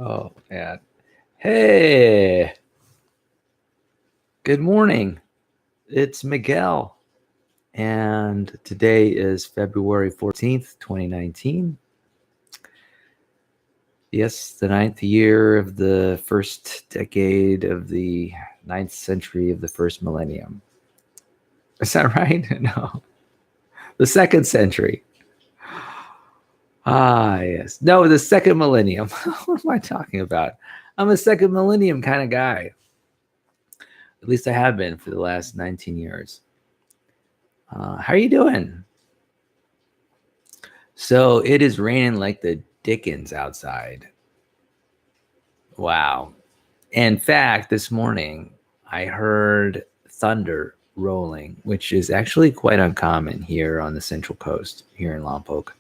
Oh, man. Hey, good morning. It's Miguel. And today is February 14th, 2019. Yes, the ninth year of the first decade of the ninth century of the first millennium. Is that right? No, the second century. Ah, yes. No, the second millennium. What am I talking about? I'm a second millennium kind of guy. At least I have been for the last 19 years. How are you doing? So it is raining like the dickens outside. Wow. In fact, this morning I heard thunder rolling, which is actually quite uncommon here on the Central Coast, here in Lompoc.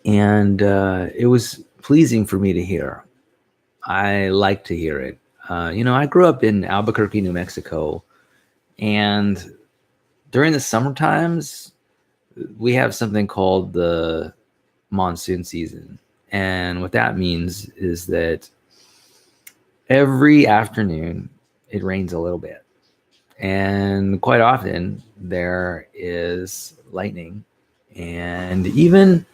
And it was pleasing for me to hear. I like to hear it. I grew up in Albuquerque, New Mexico, and during the summer times, we have something called the monsoon season. And what that means is that every afternoon it rains a little bit. And quite often there is lightning and even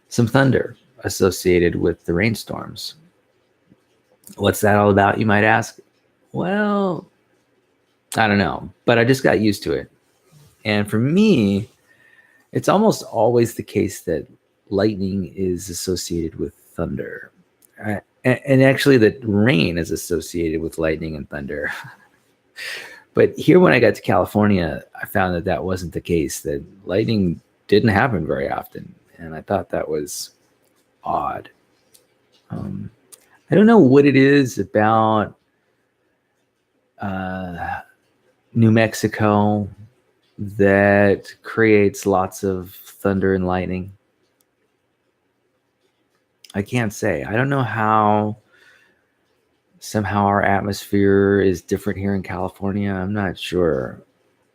some thunder associated with the rainstorms. What's that all about, you might ask? Well, I don't know, but I just got used to it. And for me, it's almost always the case that lightning is associated with thunder. And actually, that rain is associated with lightning and thunder. But here, when I got to California, I found that that wasn't the case, that lightning didn't happen very often. And I thought that was odd. I don't know what it is about New Mexico that creates lots of thunder and lightning. I can't say. I don't know how somehow our atmosphere is different here in California. I'm not sure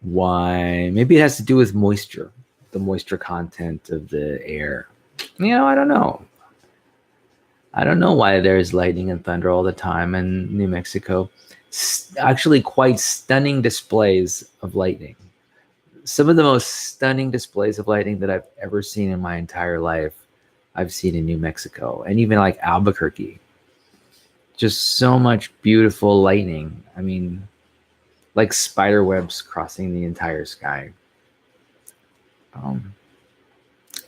why. Maybe it has to do with moisture, the moisture content of the air. I don't know. I don't know why there's lightning and thunder all the time in New Mexico. Actually, quite stunning displays of lightning. Some of the most stunning displays of lightning that I've ever seen in my entire life, I've seen in New Mexico, and even like Albuquerque. Just so much beautiful lightning. I mean, like spider webs crossing the entire sky.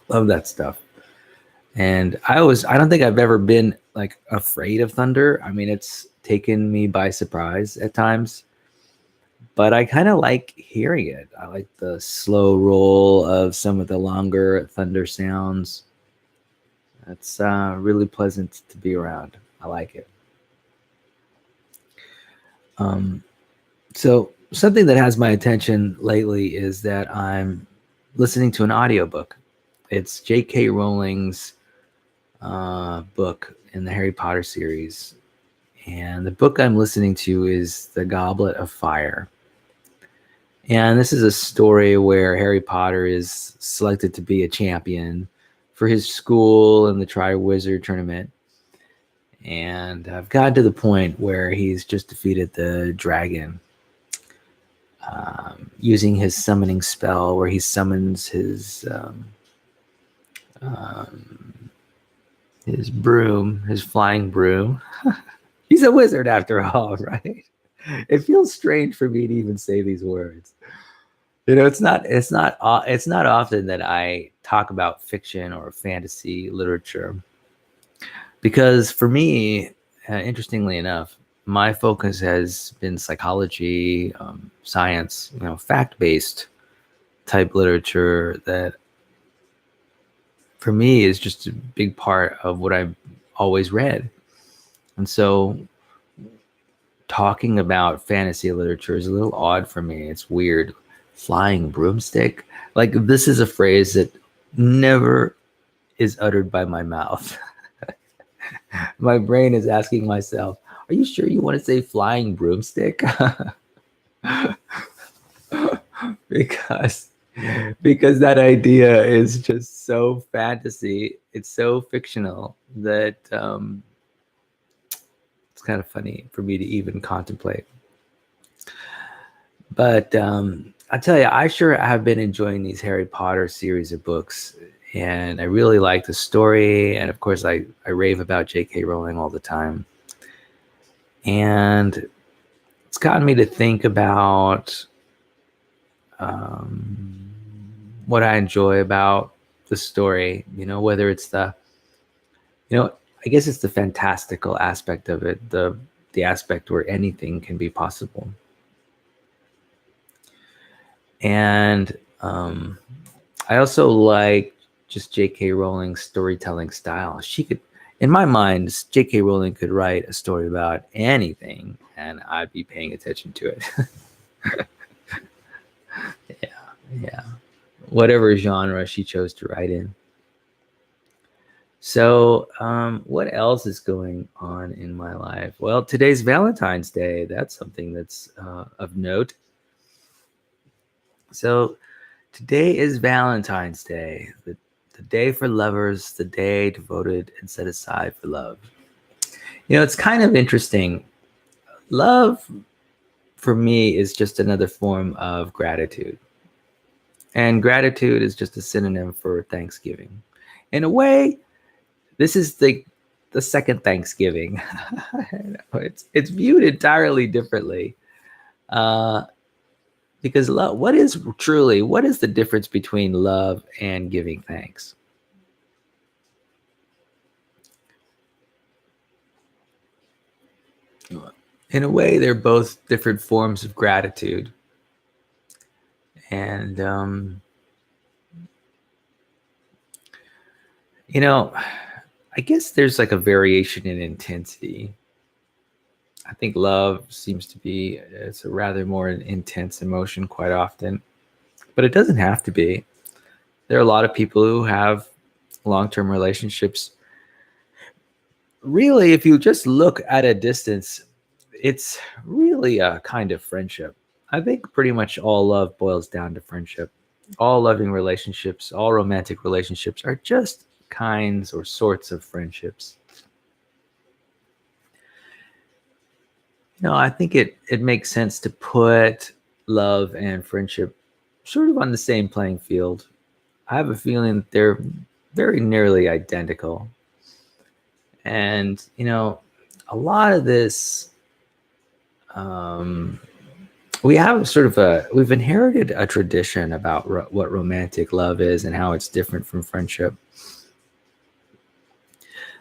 Love that stuff. And I don't think I've ever been like afraid of thunder. I mean, it's taken me by surprise at times, but I kind of like hearing it. I like the slow roll of some of the longer thunder sounds. It's really pleasant to be around. I like it. So something that has my attention lately is that I'm listening to an audiobook. It's J.K. Rowling's book in the Harry Potter series. And the book I'm listening to is The Goblet of Fire. And this is a story where Harry Potter is selected to be a champion for his school in the Triwizard Tournament. And I've gotten to the point where he's just defeated the dragon using his summoning spell, where he summons his broom, his flying broom. He's a wizard after all, right? It feels strange for me to even say these words. It's not often that I talk about fiction or fantasy literature, because for me, interestingly enough, my focus has been psychology, science, fact-based type literature that for me is just a big part of what I've always read. And so talking about fantasy literature is a little odd for me. It's weird. Flying broomstick. Like, this is a phrase that never is uttered by my mouth. My brain is asking myself, are you sure you want to say flying broomstick? Because because that idea is just so fantasy. It's so fictional that it's kind of funny for me to even contemplate. But I tell you, I sure have been enjoying these Harry Potter series of books, and I really like the story. And of course, I rave about J.K. Rowling all the time, and it's gotten me to think about what I enjoy about the story. Whether it's I guess it's the fantastical aspect of it, the aspect where anything can be possible. And I also like just J.K. Rowling's storytelling style. She could, in my mind, J.K. Rowling could write a story about anything, and I'd be paying attention to it. Yeah, whatever genre she chose to write in. So, what else is going on in my life? Well, today's Valentine's Day. That's something that's of note. So, today is Valentine's Day, the day for lovers, the day devoted and set aside for love. It's kind of interesting. Love, for me, is just another form of gratitude. And gratitude is just a synonym for Thanksgiving. In a way, this is the second Thanksgiving. It's viewed entirely differently. Because love, what is the difference between love and giving thanks? In a way, they're both different forms of gratitude. And, I guess there's like a variation in intensity. I think love seems to be, it's a rather more intense emotion quite often, but it doesn't have to be. There are a lot of people who have long-term relationships. Really, if you just look at a distance, it's really a kind of friendship. I think pretty much all love boils down to friendship. All loving relationships, all romantic relationships are just kinds or sorts of friendships. I think it makes sense to put love and friendship sort of on the same playing field. I have a feeling that they're very nearly identical. And, a lot of this, we've inherited a tradition about what romantic love is and how it's different from friendship.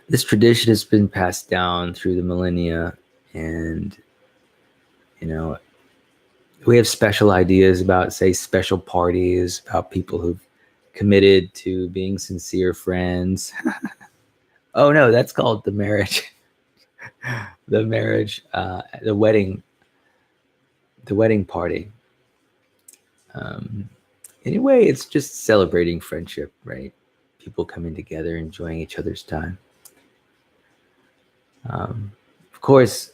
This tradition has been passed down through the millennia, and, we have special ideas about, say, special parties, about people who've committed to being sincere friends. Oh no, that's called the marriage. The marriage, the wedding party. Anyway, it's just celebrating friendship, right? People coming together, enjoying each other's time. Of course,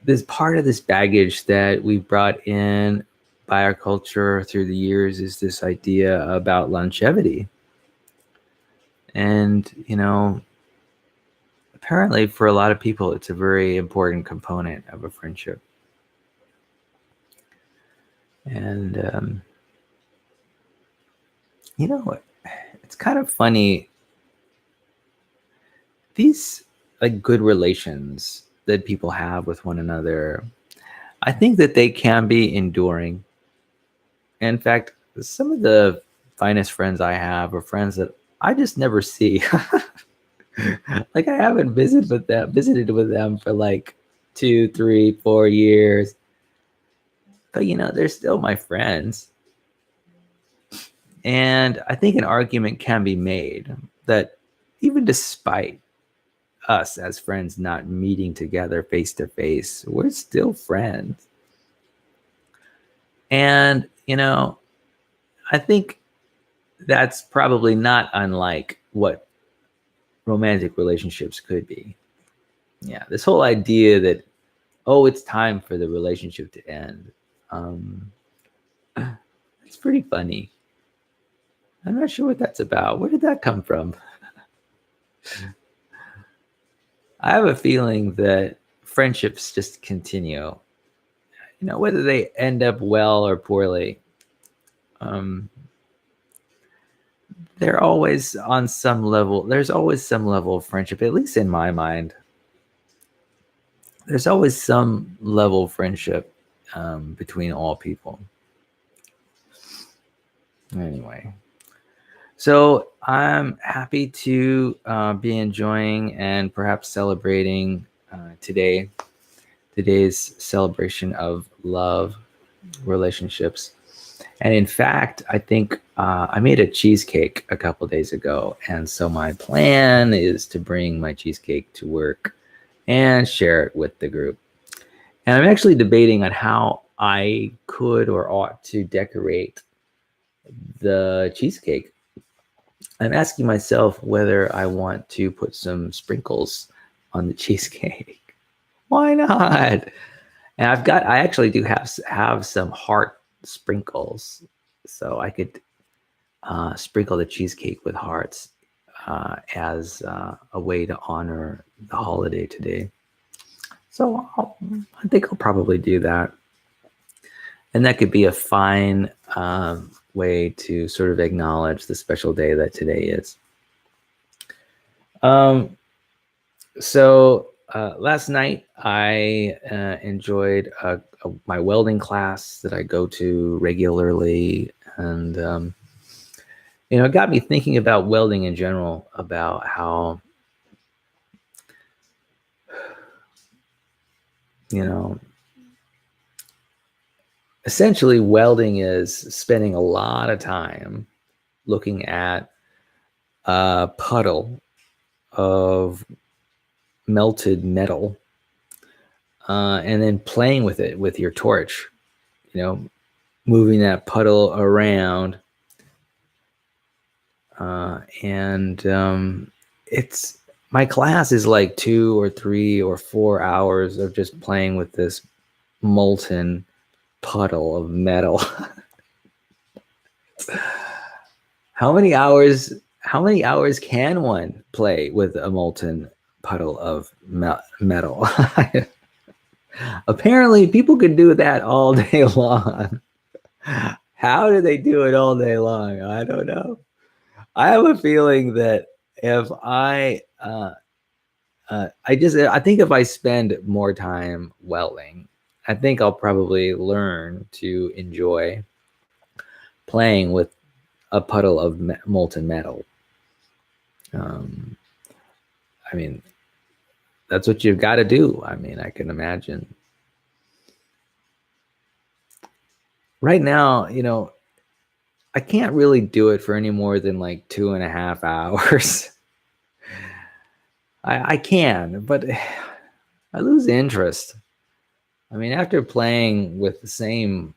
there's part of this baggage that we brought in by our culture through the years is this idea about longevity. And, apparently for a lot of people, it's a very important component of a friendship. And, it's kind of funny. These like good relations that people have with one another, I think that they can be enduring. In fact, some of the finest friends I have are friends that I just never see. Like I haven't visited with them for like 2, 3, 4 years. But they're still my friends. And I think an argument can be made that even despite us as friends not meeting together face to face, we're still friends. And, I think that's probably not unlike what romantic relationships could be. Yeah, this whole idea that, it's time for the relationship to end. It's It's pretty funny. I'm not sure what that's about. Where did that come from? I have a feeling that friendships just continue, whether they end up well or poorly. Um, they're always on some level. There's always some level of friendship, at least in my mind. There's always some level of friendship between all people. Anyway, so I'm happy to be enjoying and perhaps celebrating today's celebration of love, relationships. And in fact, I think I made a cheesecake a couple days ago. And so my plan is to bring my cheesecake to work and share it with the group. And I'm actually debating on how I could or ought to decorate the cheesecake. I'm asking myself whether I want to put some sprinkles on the cheesecake. Why not? And I actually do have some heart sprinkles, so I could sprinkle the cheesecake with hearts as a way to honor the holiday today. So I think I'll probably do that. And that could be a fine way to sort of acknowledge the special day that today is. So last night I enjoyed my welding class that I go to regularly, and it got me thinking about welding in general, about how essentially welding is spending a lot of time looking at a puddle of melted metal and then playing with it with your torch, moving that puddle around. And it's my class is like 2 or 3 or 4 hours of just playing with this molten puddle of metal. How many hours can one play with a molten puddle of metal? Apparently people can do that all day long. How do they do it all day long? I don't know. I have a feeling that if I think if I spend more time welding, I think I'll probably learn to enjoy playing with a puddle of molten metal. I mean, that's what you've got to do. I mean, I can imagine. Right now, I can't really do it for any more than like 2.5 hours. I can, but I lose interest. I mean, after playing with the same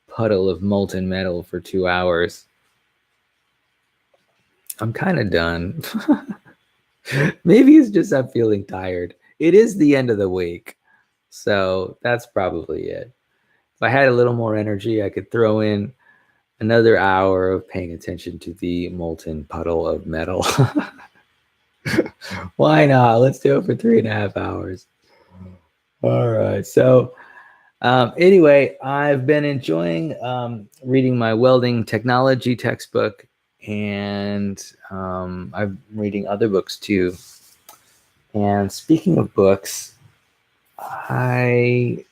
puddle of molten metal for 2 hours, I'm kind of done. Maybe it's just I'm feeling tired. It is the end of the week, so that's probably it. If I had a little more energy, I could throw in another hour of paying attention to the molten puddle of metal. Why not? Let's do it for 3.5 hours. All right. So anyway, I've been enjoying reading my welding technology textbook, and I'm reading other books too. And speaking of books, I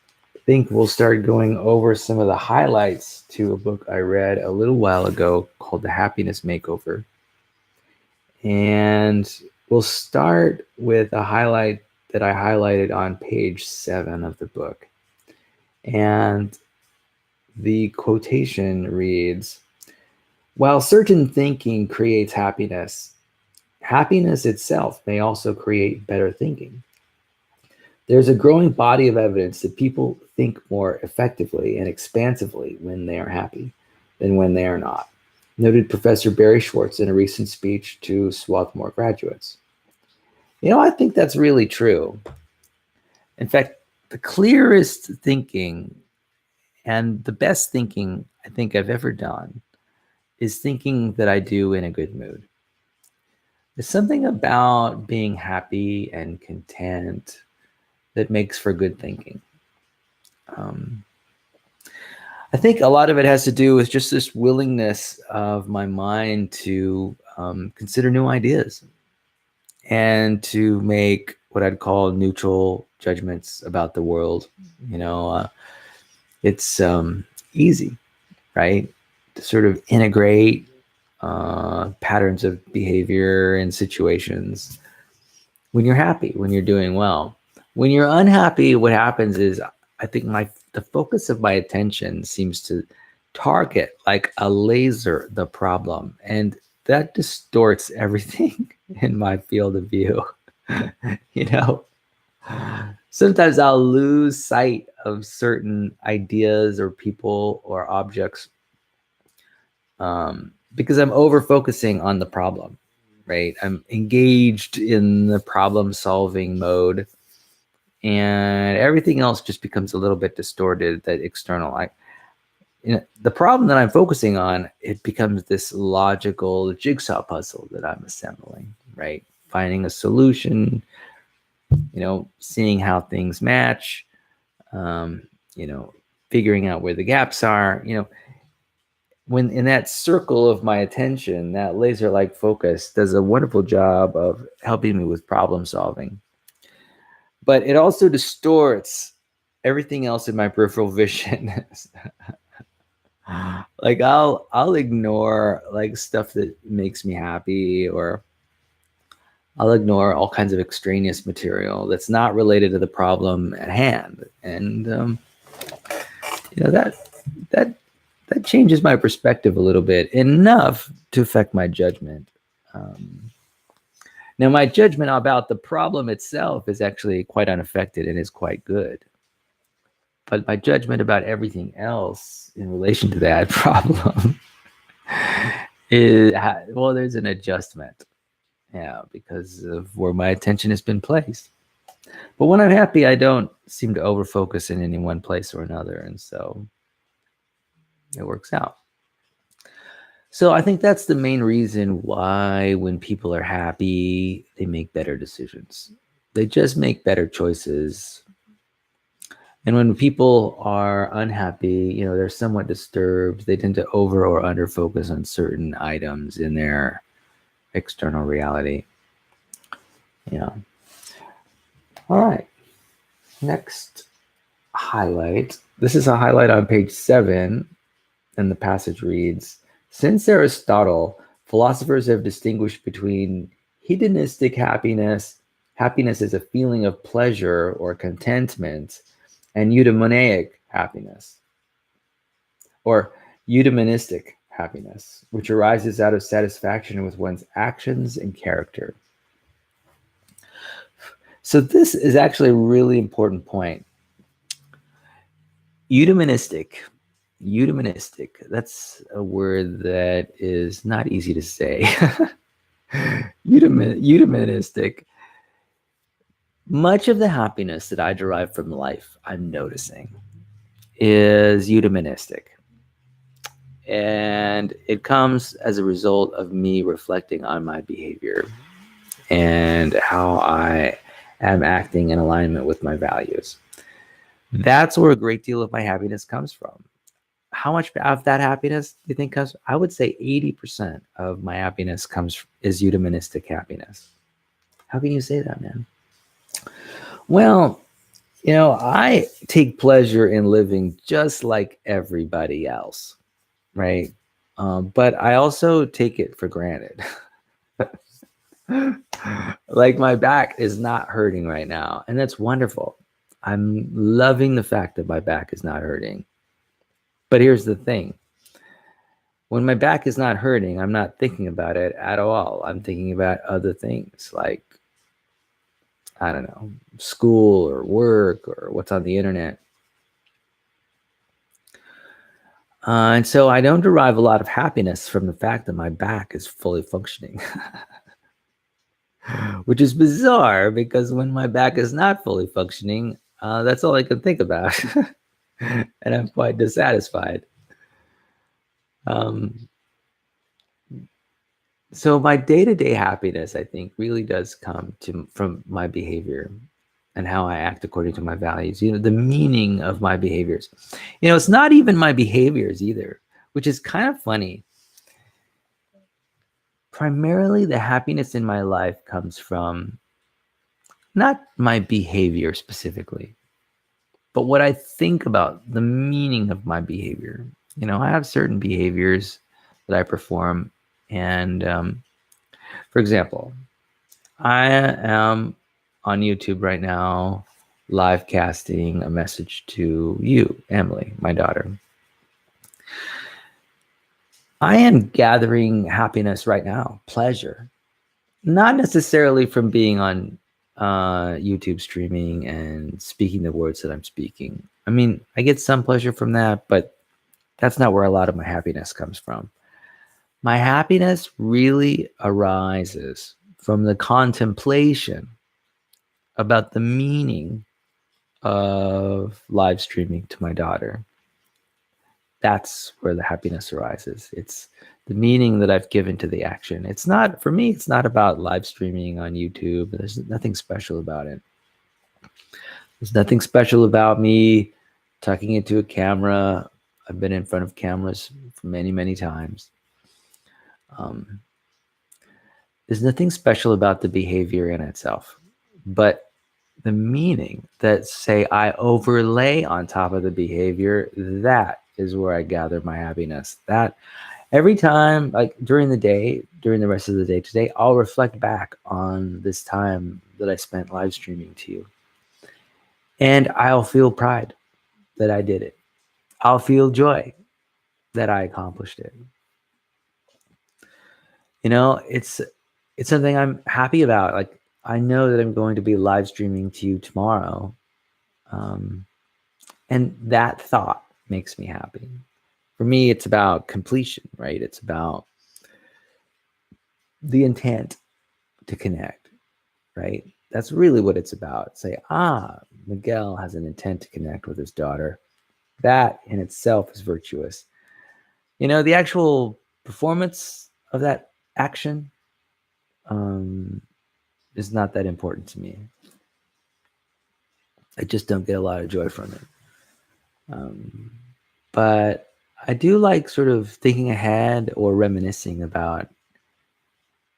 think we'll start going over some of the highlights to a book I read a little while ago called The Happiness Makeover. And we'll start with a highlight that I highlighted on page 7 of the book. And the quotation reads, "While certain thinking creates happiness, happiness itself may also create better thinking. There's a growing body of evidence that people think more effectively and expansively when they are happy than when they are not," noted Professor Barry Schwartz in a recent speech to Swarthmore graduates. I think that's really true. In fact, the clearest thinking and the best thinking I think I've ever done is thinking that I do in a good mood. There's something about being happy and content that makes for good thinking. Um, I think a lot of it has to do with just this willingness of my mind to consider new ideas and to make what I'd call neutral judgments about the world. You know, it's easy, right, to sort of integrate patterns of behavior and situations when you're happy, when you're doing well. When you're unhappy, what happens is I think the focus of my attention seems to target like a laser the problem, and that distorts everything in my field of view. you know, sometimes I'll lose sight of certain ideas or people or objects because I'm over focusing on the problem, right? I'm engaged in the problem solving mode, and everything else just becomes a little bit distorted. That external, the problem that I'm focusing on, it becomes this logical jigsaw puzzle that I'm assembling, right? Finding a solution, seeing how things match, um, figuring out where the gaps are, when in that circle of my attention, that laser-like focus does a wonderful job of helping me with problem solving. But it also distorts everything else in my peripheral vision. Like I'll ignore like stuff that makes me happy, or I'll ignore all kinds of extraneous material that's not related to the problem at hand. And that that changes my perspective a little bit, enough to affect my judgment. Now, my judgment about the problem itself is actually quite unaffected and is quite good. But my judgment about everything else in relation to that problem is, well, there's an adjustment. Yeah, because of where my attention has been placed. But when I'm happy, I don't seem to overfocus in any one place or another. And so it works out. So I think that's the main reason why when people are happy, they make better decisions. They just make better choices. And when people are unhappy, they're somewhat disturbed. They tend to over or under focus on certain items in their external reality. Yeah. All right. Next highlight. This is a highlight on page 7, and the passage reads, since Aristotle, philosophers have distinguished between hedonistic happiness, happiness is a feeling of pleasure or contentment, and eudaimonic happiness, or eudaimonistic happiness, which arises out of satisfaction with one's actions and character. So this is actually a really important point. Eudaimonistic, that's a word that is not easy to say. Eudaimonistic. Much of the happiness that I derive from life, I'm noticing, is eudaimonistic. And it comes as a result of me reflecting on my behavior and how I am acting in alignment with my values. That's where a great deal of my happiness comes from. How much of that happiness do you think comes? I would say 80% of my happiness is eudaimonistic happiness. How can you say that, man? Well, I take pleasure in living just like everybody else, right? But I also take it for granted. Like my back is not hurting right now, and that's wonderful. I'm loving the fact that my back is not hurting. But here's the thing. When my back is not hurting, I'm not thinking about it at all. I'm thinking about other things like, I don't know, school or work or what's on the internet. And so I don't derive a lot of happiness from the fact that my back is fully functioning. Which is bizarre, because when my back is not fully functioning, that's all I can think about. And I'm quite dissatisfied. Um, so my day-to-day happiness, I think, really does come from my behavior and how I act according to my values. The meaning of my behaviors. It's not even my behaviors either, which is kind of funny. Primarily, the happiness in my life comes from not my behavior specifically, but what I think about the meaning of my behavior. I have certain behaviors that I perform. And for example, I am on YouTube right now, live casting a message to you, Emily, my daughter. I am gathering happiness right now, pleasure, not necessarily from being on YouTube streaming and speaking the words that I'm speaking. I mean, I get some pleasure from that, but that's not where a lot of my happiness comes from. My happiness really arises from the contemplation about the meaning of live streaming to my daughter. That's where the happiness arises. It's the meaning that I've given to the action. It's not, for me, it's not about live streaming on YouTube. There's nothing special about it. There's nothing special about me talking into a camera. I've been in front of cameras for many, many times. There's nothing special about the behavior in itself, but the meaning that, say, I overlay on top of the behavior, that is where I gather my happiness. That every time, like during the day, during the rest of the day today, I'll reflect back on this time that I spent live streaming to you. And I'll feel pride that I did it. I'll feel joy that I accomplished it. It's something I'm happy about. Like, I know that I'm going to be live streaming to you tomorrow. And that thought makes me happy. For me, it's about completion, right? It's about the intent to connect, right? That's really what it's about. Say, Miguel has an intent to connect with his daughter. That in itself is virtuous. The actual performance of that action is not that important to me. I just don't get a lot of joy from it. But I do like sort of thinking ahead or reminiscing about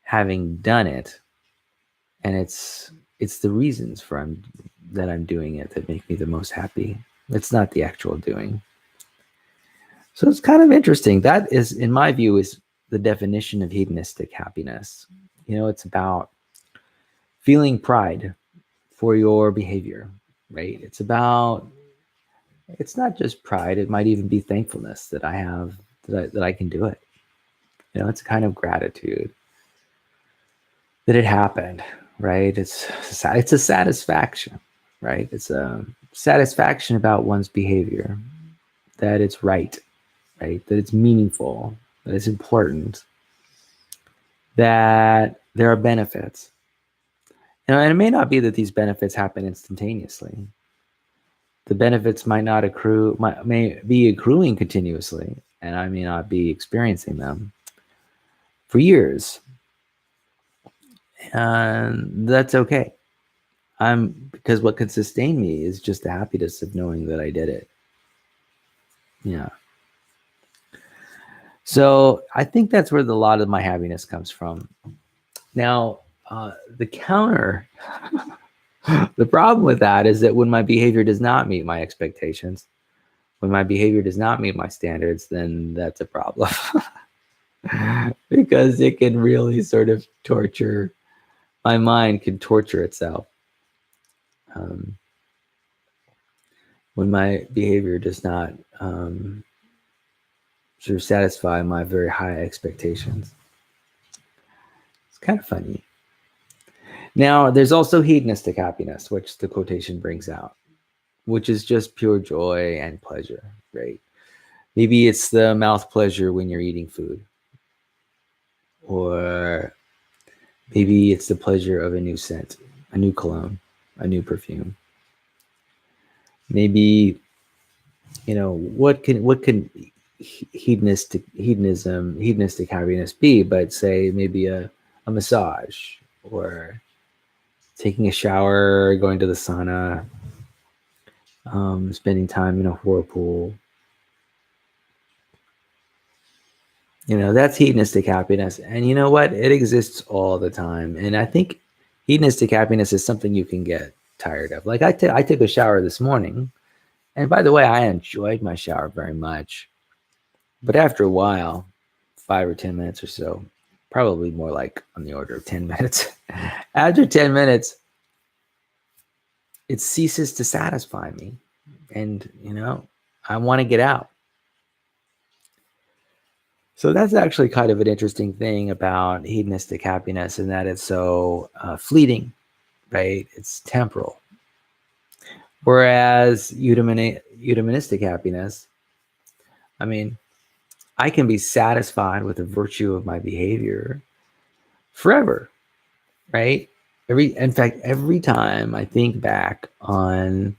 having done it, and it's the reasons that I'm doing it that make me the most happy. It's not the actual doing. So it's kind of interesting. That is, in my view, is the definition of hedonistic happiness. It's about feeling pride for your behavior, right? It's not just pride. It might even be thankfulness that I have, that I can do it. It's a kind of gratitude that it happened, right? It's a satisfaction, right? It's a satisfaction about one's behavior, that it's right? That it's meaningful, that it's important, that there are benefits. And it may not be that these benefits happen instantaneously. The benefits may be accruing continuously, and I may not be experiencing them for years. And that's okay. Because what could sustain me is just the happiness of knowing that I did it. Yeah. So I think that's where a lot of my happiness comes from. Now, the problem with that is that when my behavior does not meet my expectations, when my behavior does not meet my standards, then that's a problem. Because it can really sort of torture, my mind can torture itself. When my behavior does not sort of satisfy my very high expectations. It's kind of funny. Now, there's also hedonistic happiness, which the quotation brings out, which is just pure joy and pleasure, right? Maybe it's the mouth pleasure when you're eating food. Or maybe it's the pleasure of a new scent, a new cologne, a new perfume. Maybe, what can hedonistic happiness be, but say maybe a massage, or taking a shower, going to the sauna, spending time in a whirlpool. That's hedonistic happiness. And you know what? It exists all the time. And I think hedonistic happiness is something you can get tired of. Like I took a shower this morning. And by the way, I enjoyed my shower very much. But after a while, 5 or 10 minutes or so, probably more like on the order of 10 minutes, after 10 minutes, it ceases to satisfy me. And, I want to get out. So that's actually kind of an interesting thing about hedonistic happiness, in that it's so fleeting, right? It's temporal. Whereas eudaimonistic happiness, I mean, I can be satisfied with the virtue of my behavior forever, right? In fact, every time I think back on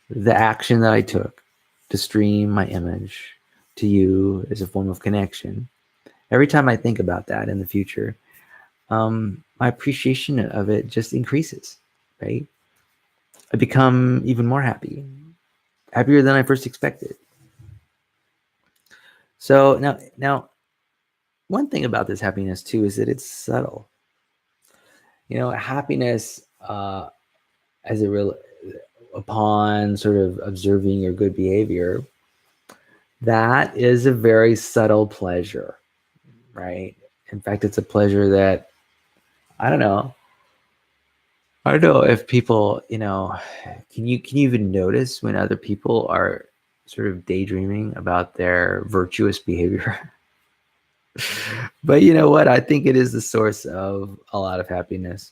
the action that I took to stream my image to you as a form of connection, every time I think about that in the future, my appreciation of it just increases, right? I become even more happier than I first expected. So now, one thing about this happiness too is that it's subtle. Happiness, as a real upon sort of observing your good behavior, that is a very subtle pleasure, right? In fact, it's a pleasure that I don't know if people, can you even notice when other people are sort of daydreaming about their virtuous behavior? But you know what? I think it is the source of a lot of happiness.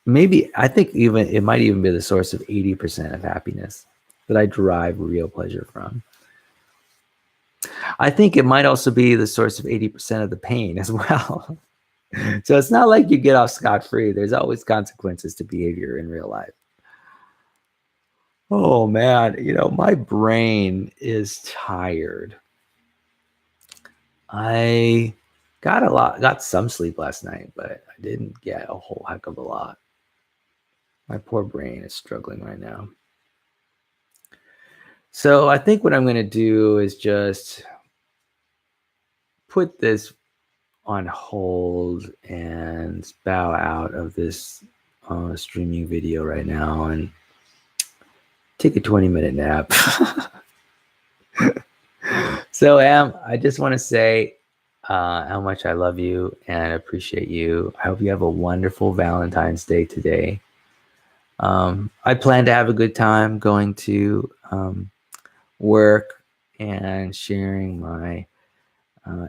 Maybe I think even it might even be the source of 80% of happiness that I derive real pleasure from. I think it might also be the source of 80% of the pain as well. So it's not like you get off scot-free. There's always consequences to behavior in real life. Oh man, my brain is tired. I got some sleep last night, but I didn't get a whole heck of a lot. My poor brain is struggling right now. So I think what I'm going to do is just put this on hold and bow out of this streaming video right now and take a 20-minute nap. So, I just want to say how much I love you and appreciate you. I hope you have a wonderful Valentine's Day today. I plan to have a good time going to work and sharing my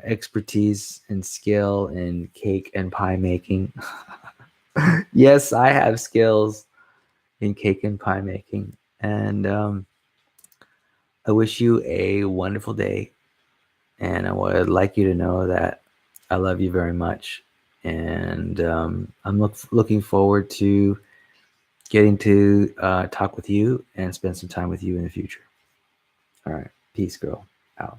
expertise and skill in cake and pie making. Yes, I have skills in cake and pie making. And I wish you a wonderful day. And I would like you to know that I love you very much. And I'm looking forward to getting to talk with you and spend some time with you in the future. All right. Peace, girl. Out.